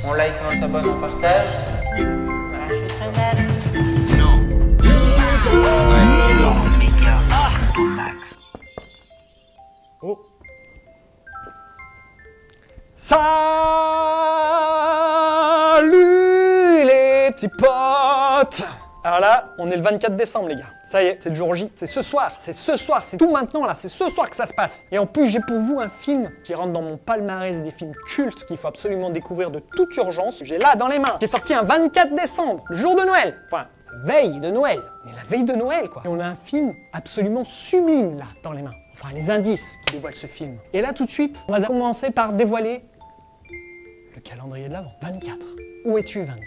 On like, on s'abonne, on partage. Voilà, je suis très belle. Oh. Salut les petits potes! Alors là, on est le 24 décembre les gars. Ça y est, c'est le jour J. C'est ce soir, c'est tout maintenant là, c'est ce soir que ça se passe. Et en plus, j'ai pour vous un film qui rentre dans mon palmarès des films cultes qu'il faut absolument découvrir de toute urgence. J'ai là dans les mains, qui est sorti un 24 décembre, le jour de Noël. Enfin, veille de Noël. Mais la veille de Noël quoi. Et on a un film absolument sublime là, dans les mains. Enfin, les indices qui dévoilent ce film. Et là, tout de suite, on va commencer par dévoiler le calendrier de l'Avent. 24. Où es-tu, 24 ?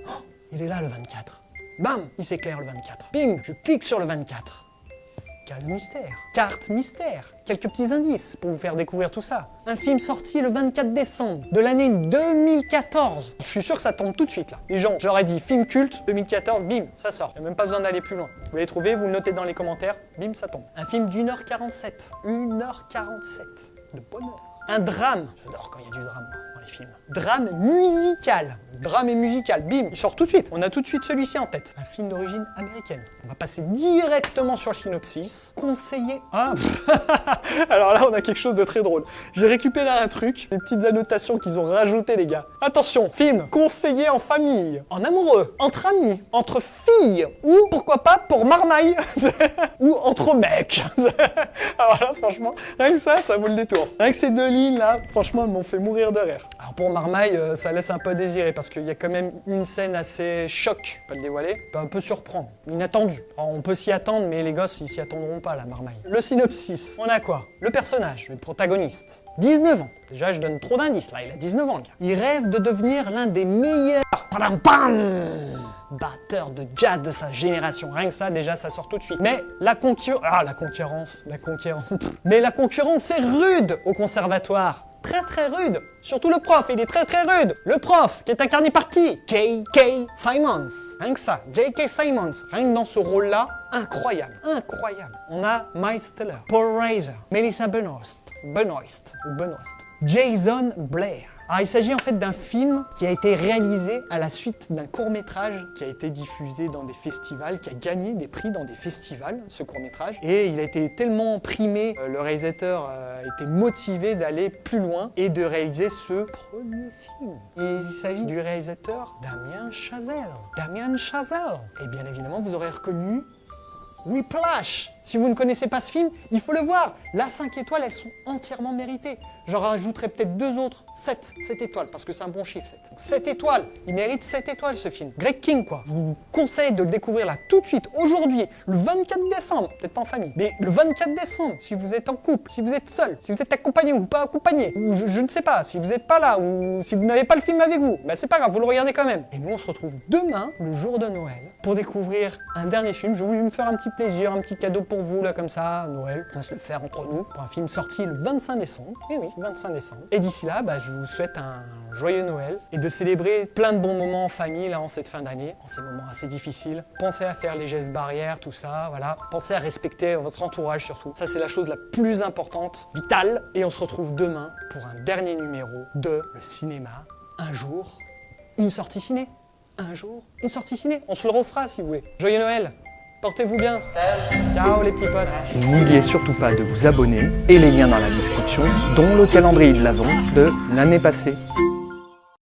Oh, il est là, le 24. Bam, il s'éclaire le 24. Bing, je clique sur le 24. Case mystère, carte mystère, quelques petits indices pour vous faire découvrir tout ça. Un film sorti le 24 décembre de l'année 2014. Je suis sûr que ça tombe tout de suite là. Les gens, j'aurais dit film culte 2014, bim, ça sort. Il n'y a même pas besoin d'aller plus loin. Vous l'avez trouvé, vous le notez dans les commentaires, bim, ça tombe. Un film d'1h47. 1h47 de bonheur. Un drame. J'adore quand il y a du drame dans les films. Drame musical. Drame et musical, bim, il sort tout de suite. On a tout de suite celui-ci en tête. Un film d'origine américaine. On va passer directement sur le synopsis. Conseiller... Ah, alors là, on a quelque chose de très drôle. J'ai récupéré un truc, des petites annotations qu'ils ont rajoutées, les gars. Attention, film, conseiller en famille, en amoureux, entre amis, entre filles, ou pourquoi pas pour marmaille, ou entre mecs. Alors là, franchement, rien que ça vaut le détour. Rien que ces deux lignes là, franchement, elles m'ont fait mourir de rire. Alors pour marmaille, ça laisse un peu à désirer parce qu'il y a quand même une scène assez choc, pas le dévoiler, peut un peu surprendre, inattendu. Alors, on peut s'y attendre, mais les gosses, ils s'y attendront pas, la marmaille. Le synopsis, on a quoi? Le personnage, le protagoniste, 19 ans. Déjà, je donne trop d'indices, là, il a 19 ans, le gars. Il rêve de devenir l'un des meilleurs batteurs de jazz de sa génération. Rien que ça, déjà, ça sort tout de suite. Mais la concurrence... Ah, la concurrence. Mais la concurrence est rude au conservatoire. Très rude. Surtout le prof, il est très rude. Le prof, qui est incarné par qui? J.K. Simmons. Rien que ça, J.K. Simmons. Rien que dans ce rôle-là, incroyable. On a Miles Teller, Paul Reiser, Melissa Benoist, Jason Blair. Alors, il s'agit en fait d'un film qui a été réalisé à la suite d'un court-métrage qui a été diffusé dans des festivals, qui a gagné des prix dans des festivals, ce court-métrage. Et il a été tellement primé, le réalisateur a été motivé d'aller plus loin et de réaliser ce premier film. Et il s'agit du réalisateur Damien Chazelle. Et bien évidemment, vous aurez reconnu Whiplash. Si vous ne connaissez pas ce film, il faut le voir. Là, 5 étoiles, elles sont entièrement méritées. J'en rajouterai peut-être 2 autres, 7 étoiles, parce que c'est un bon chiffre, 7. 7 étoiles, il mérite 7 étoiles ce film. Greg King, quoi. Je vous conseille de le découvrir là, tout de suite, aujourd'hui, le 24 décembre, peut-être pas en famille, mais le 24 décembre, si vous êtes en couple, si vous êtes seul, si vous êtes accompagné ou pas accompagné, ou je ne sais pas, si vous n'êtes pas là, ou si vous n'avez pas le film avec vous, ben c'est pas grave, vous le regardez quand même. Et nous, on se retrouve demain, le jour de Noël, pour découvrir un dernier film. Je voulais me faire un petit plaisir, un petit cadeau pour vous, là, comme ça, Noël. On va se le faire entre nous, pour un film sorti le 25 décembre. Eh oui, 25 décembre. Et d'ici là, je vous souhaite un joyeux Noël et de célébrer plein de bons moments en famille, là, en cette fin d'année, en ces moments assez difficiles. Pensez à faire les gestes barrières, tout ça, voilà. Pensez à respecter votre entourage, surtout. Ça, c'est la chose la plus importante, vitale. Et on se retrouve demain pour un dernier numéro de Le Cinéma. Un jour, une sortie ciné. Un jour, une sortie ciné. On se le refera, si vous voulez. Joyeux Noël! Portez-vous bien. Ciao les petits potes. N'oubliez surtout pas de vous abonner et les liens dans la description, dont le calendrier de l'Avent de l'année passée.